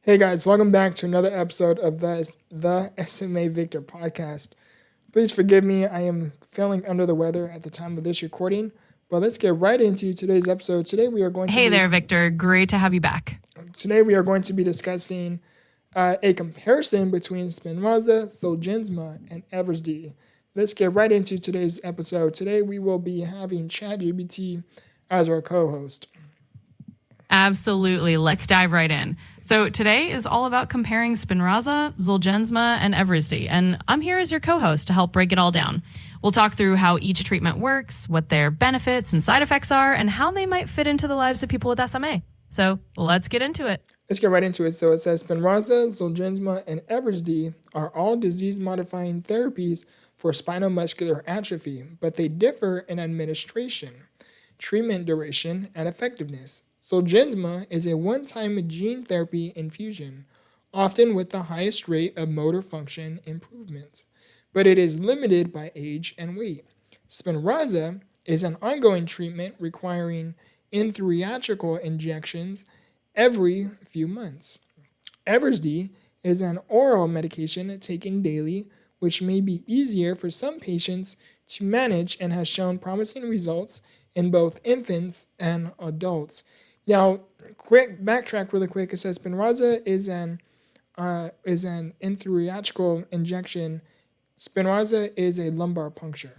Hey guys, welcome back to another episode of the SMA Victor Podcast. Please forgive me, I am feeling under the weather at the time of this recording, but let's get right into today's episode. Today we are going there, Victor. Great to have you back. Today we are going to be discussing a comparison between Spinraza, Zolgensma, and Evrysdi. Let's get right into today's episode. Today we will be having ChatGPT as our co-host. Absolutely. Let's dive right in. So today is all about comparing Spinraza, Zolgensma, and Evrysdi, and I'm here as your co-host to help break it all down. We'll talk through how each treatment works, what their benefits and side effects are, and how they might fit into the lives of people with SMA. So let's get into it. Let's get right into it. So it says Spinraza, Zolgensma, and Evrysdi are all disease-modifying therapies for spinal muscular atrophy, but they differ in administration, treatment duration, and effectiveness. Zolgensma is a one-time gene therapy infusion, often with the highest rate of motor function improvement, but it is limited by age and weight. Spinraza is an ongoing treatment requiring intrathecal injections every few months. Evrysdi is an oral medication taken daily, which may be easier for some patients to manage and has shown promising results in both infants and adults. Now, backtrack really quick. It says Spinraza is an intrathecal injection. Spinraza is a lumbar puncture.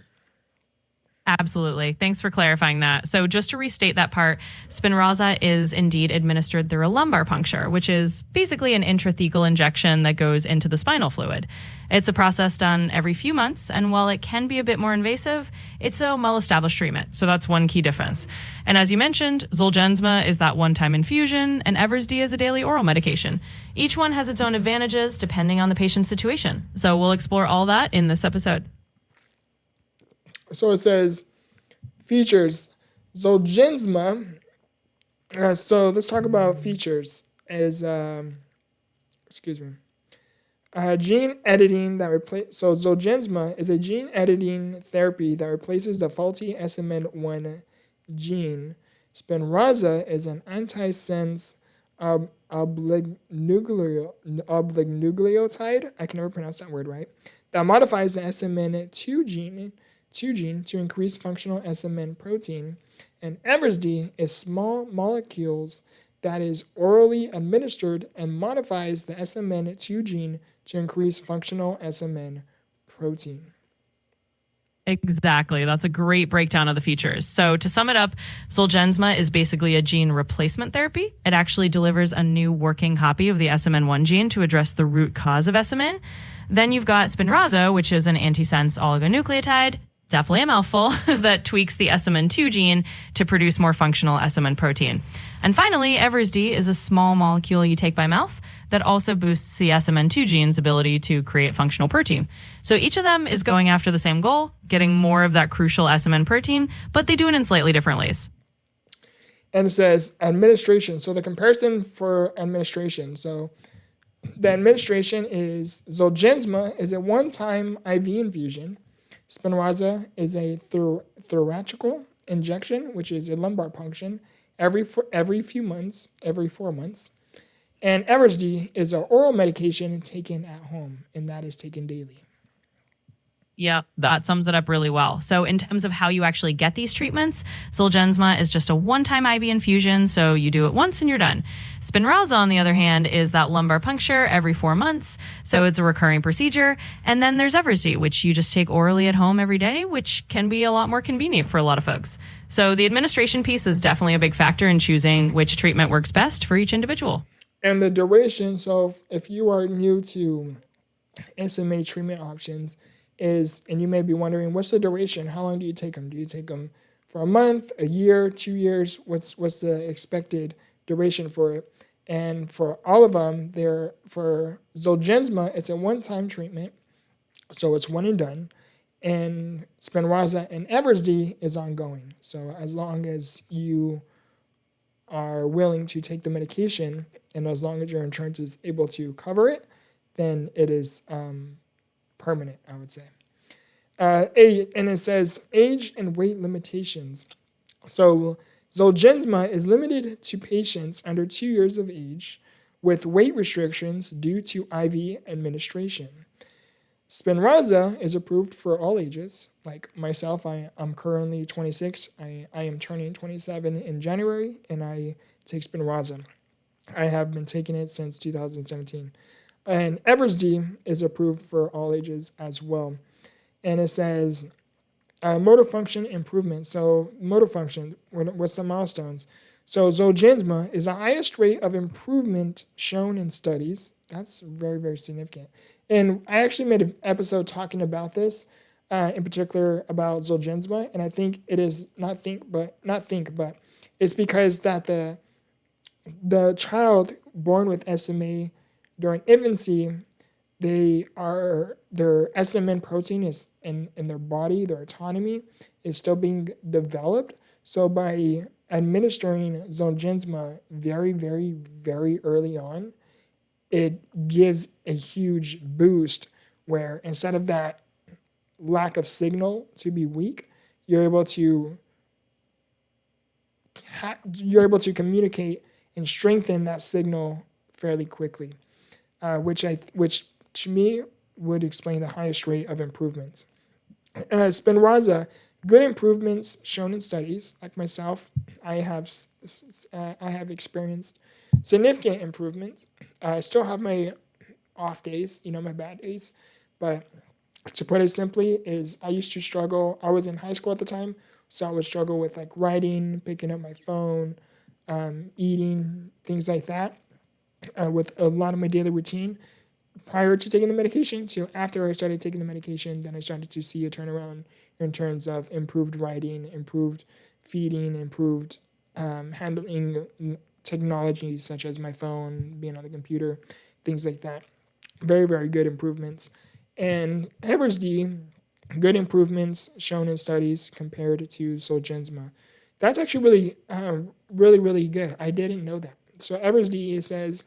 Absolutely. Thanks for clarifying that. So just to restate that part, Spinraza is indeed administered through a lumbar puncture, which is basically an intrathecal injection that goes into the spinal fluid. It's a process done every few months, and while it can be a bit more invasive, it's a well-established treatment. So that's one key difference. And as you mentioned, Zolgensma is that one-time infusion, and Evrysdi is a daily oral medication. Each one has its own advantages depending on the patient's situation. So we'll explore all that in this episode. So it says features. Zolgensma. So let's talk about features. Gene editing that replace. So Zolgensma is a gene editing therapy that replaces the faulty SMN1 gene. Spinraza is an antisense oligonucleotide. I can never pronounce that word right. That modifies the SMN2 gene to increase functional SMN protein, and Evrysdi is small molecules that is orally administered and modifies the SMN2 gene to increase functional SMN protein. Exactly. That's a great breakdown of the features. So to sum it up, Zolgensma is basically a gene replacement therapy. It actually delivers a new working copy of the SMN1 gene to address the root cause of SMN. Then you've got Spinraza, which is an antisense oligonucleotide, definitely a mouthful, that tweaks the SMN2 gene to produce more functional SMN protein. And finally, Evrysdi is a small molecule you take by mouth that also boosts the SMN2 gene's ability to create functional protein. So each of them is going after the same goal, getting more of that crucial SMN protein, but they do it in slightly different ways. And it says administration. So the comparison for administration. So the administration is Zolgensma is a one-time IV infusion. Spinraza is a thoracical injection, which is a lumbar puncture, every 4 months. And Evrysdi is an oral medication taken at home, and that is taken daily. Yeah, that sums it up really well. So in terms of how you actually get these treatments, Zolgensma is just a one-time IV infusion, so you do it once and you're done. Spinraza, on the other hand, is that lumbar puncture every 4 months, so it's a recurring procedure. And then there's Evrysdi, which you just take orally at home every day, which can be a lot more convenient for a lot of folks. So the administration piece is definitely a big factor in choosing which treatment works best for each individual. And the duration, so if you are new to SMA treatment options, and you may be wondering, what's the duration? How long do you take them? Do you take them for a month, a year, 2 years? What's the expected duration for it? And for all of them, for Zolgensma, it's a one-time treatment, so it's one and done. And Spinraza and Evrysdi is ongoing. So as long as you are willing to take the medication, and as long as your insurance is able to cover it, then it is permanent, I would say. And it says age and weight limitations. So Zolgensma is limited to patients under 2 years of age, with weight restrictions due to IV administration. Spinraza is approved for all ages. Like myself, I'm currently 26. I am turning 27 in January, and I take Spinraza. I have been taking it since 2017. And Evrysdi is approved for all ages as well. And it says motor function improvement. So motor function, what's the milestones? So Zolgensma is the highest rate of improvement shown in studies. That's very, very significant. And I actually made an episode talking about this, in particular about Zolgensma, and I think it is not but it's because that the child born with SMA during infancy, their SMN protein is in their body, their autonomy is still being developed. So by administering Zolgensma very, very, very early on, it gives a huge boost where instead of that lack of signal to be weak, you're able to communicate and strengthen that signal fairly quickly, which to me would explain the highest rate of improvements. Spinraza, good improvements shown in studies. Like myself, I have experienced significant improvements. I still have my off days, my bad days, but to put it simply is I used to struggle. I was in high school at the time, so I would struggle with like writing, picking up my phone, eating, things like that, with a lot of my daily routine prior to taking the medication to after I started taking the medication. Then I started to see a turnaround in terms of improved writing, improved feeding, improved handling technology such as my phone, being on the computer, things like that. Very, very good improvements. And Evrysdi, good improvements shown in studies compared to Zolgensma. That's actually really, really good. I didn't know that. So Evrysdi says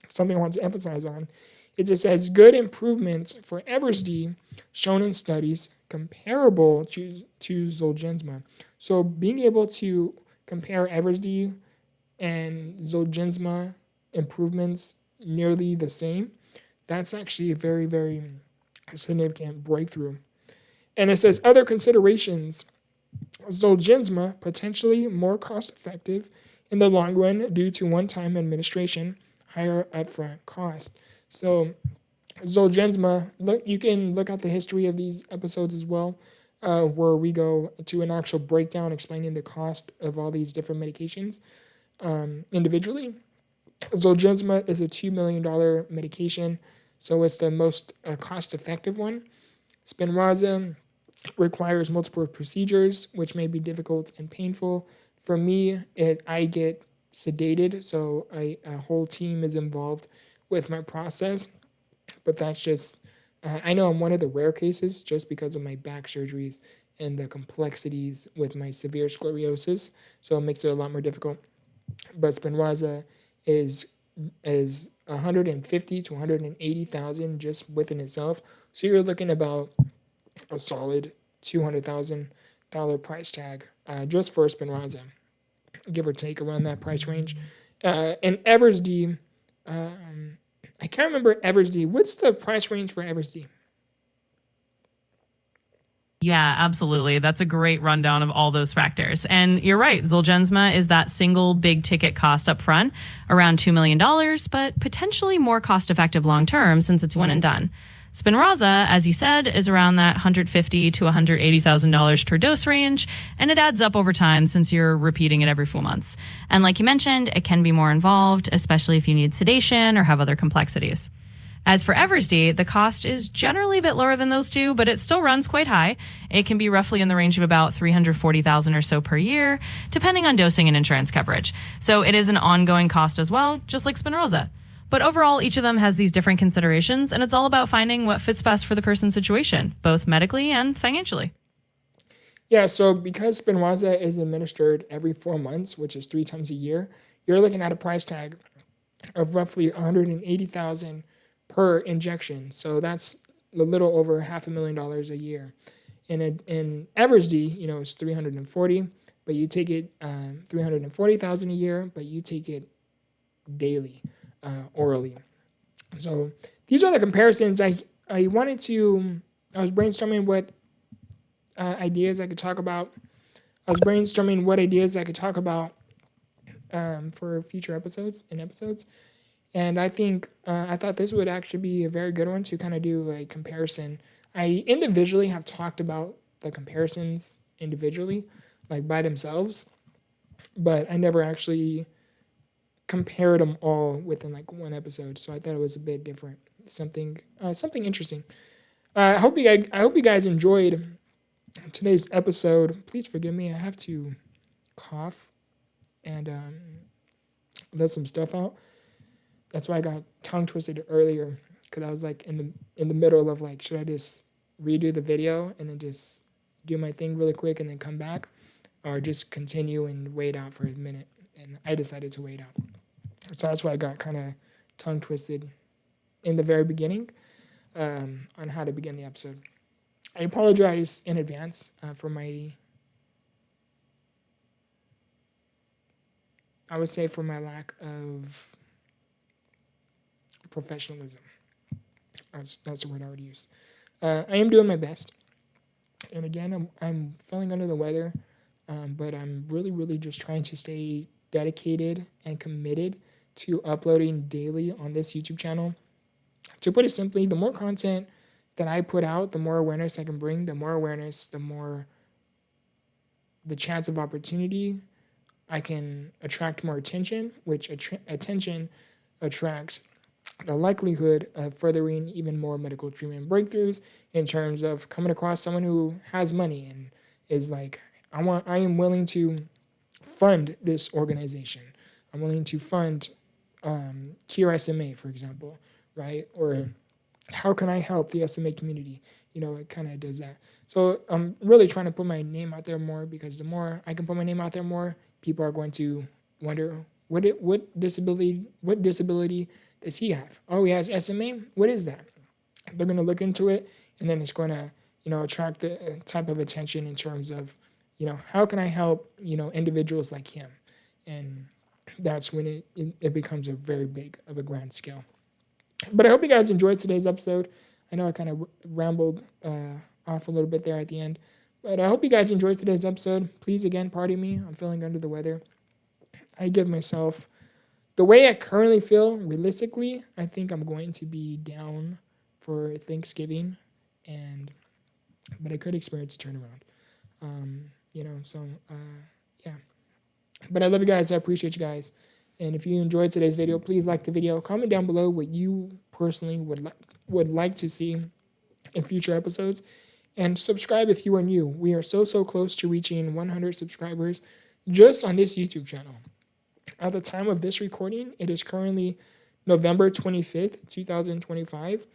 something I want to emphasize on. It just says good improvements for Evrysdi shown in studies comparable to Zolgensma. So being able to compare Evrysdi and Zolgensma improvements nearly the same, that's actually a very, very significant breakthrough. And it says other considerations. Zolgensma potentially more cost effective in the long run due to one-time administration, higher upfront cost. So Zolgensma, you can look at the history of these episodes as well, where we go to an actual breakdown explaining the cost of all these different medications individually. Zolgensma is a $2 million medication, so it's the most cost-effective one. Spinraza requires multiple procedures, which may be difficult and painful. For me, I get sedated, so a whole team is involved with my process. But that's just, I know I'm one of the rare cases just because of my back surgeries and the complexities with my severe scoliosis, so it makes it a lot more difficult. But Spinraza is 150 to 180,000 just within itself. So you're looking about a solid $200,000 price tag just for Spinraza, give or take around that price range. And Evrysdi, I can't remember Evrysdi. What's the price range for Evrysdi? Yeah, absolutely. That's a great rundown of all those factors. And you're right, Zolgensma is that single big ticket cost up front, around $2 million, but potentially more cost effective long term since it's one and done. Spinraza, as you said, is around that $150,000 to $180,000 per dose range, and it adds up over time since you're repeating it every few months. And like you mentioned, it can be more involved, especially if you need sedation or have other complexities. As for Evrysdi, the cost is generally a bit lower than those two, but it still runs quite high. It can be roughly in the range of about $340,000 or so per year, depending on dosing and insurance coverage. So it is an ongoing cost as well, just like Spinraza. But overall, each of them has these different considerations, and it's all about finding what fits best for the person's situation, both medically and financially. Yeah, so because Spinraza is administered every 4 months, which is 3 times a year, you're looking at a price tag of roughly $180,000 per injection. So that's a little over $500,000 a year. And in Evrysdi, it's 340, but you take it $340,000 a year, but you take it daily. orally. So these are the comparisons. I wanted to. I was brainstorming what ideas I could talk about. For future episodes. And I think I thought this would actually be a very good one to kind of do a comparison. I individually have talked about the comparisons individually, like by themselves, but I never actually compared them all within like one episode. So I thought it was a bit different, something interesting. I hope you guys enjoyed today's episode. Please forgive me. I have to cough and let some stuff out. That's why I got tongue twisted earlier, because I was like in the middle of like, should I just redo the video and then just do my thing really quick and then come back, or just continue and wait out for a minute? And I decided to wait out. So that's why I got kind of tongue twisted in the very beginning on how to begin the episode. I apologize in advance for my, I would say, for my lack of professionalism. That's the word I would use. I am doing my best, and again, I'm feeling under the weather, but I'm really just trying to stay dedicated and committed to uploading daily on this YouTube channel. To put it simply, the more content that I put out, the more awareness I can bring. The more awareness, the more the chance of opportunity. I can attract more attention, which attention attracts the likelihood of furthering even more medical treatment breakthroughs in terms of coming across someone who has money and is like, I am willing to fund this organization. I'm willing to fund Cure SMA, for example, right? Or how can I help the SMA community? It kind of does that. So I'm really trying to put my name out there more, because the more I can put my name out there more, people are going to wonder what disability does he have? Oh, he has SMA? What is that? They're going to look into it, and then it's going to, attract the type of attention in terms of, how can I help, individuals like him? And that's when it becomes a very big of a grand scale. But I hope you guys enjoyed today's episode. I know I kind of rambled off a little bit there at the end, but I hope you guys enjoyed today's episode. Please, again, pardon me. I'm feeling under the weather. I give myself, the way I currently feel, realistically, I think I'm going to be down for Thanksgiving, but I could experience a turnaround. Yeah. But I love you guys. I appreciate you guys. And if you enjoyed today's video, please like the video. Comment down below what you personally would like to see in future episodes. And subscribe if you are new. We are so close to reaching 100 subscribers just on this YouTube channel. At the time of this recording, it is currently November 25th, 2025,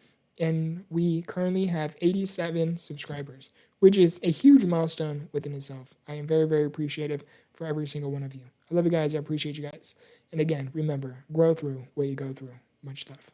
and we currently have 87 subscribers, which is a huge milestone within itself. I am very appreciative for every single one of you. I love you guys. I appreciate you guys. And again, remember, grow through what you go through. Much love.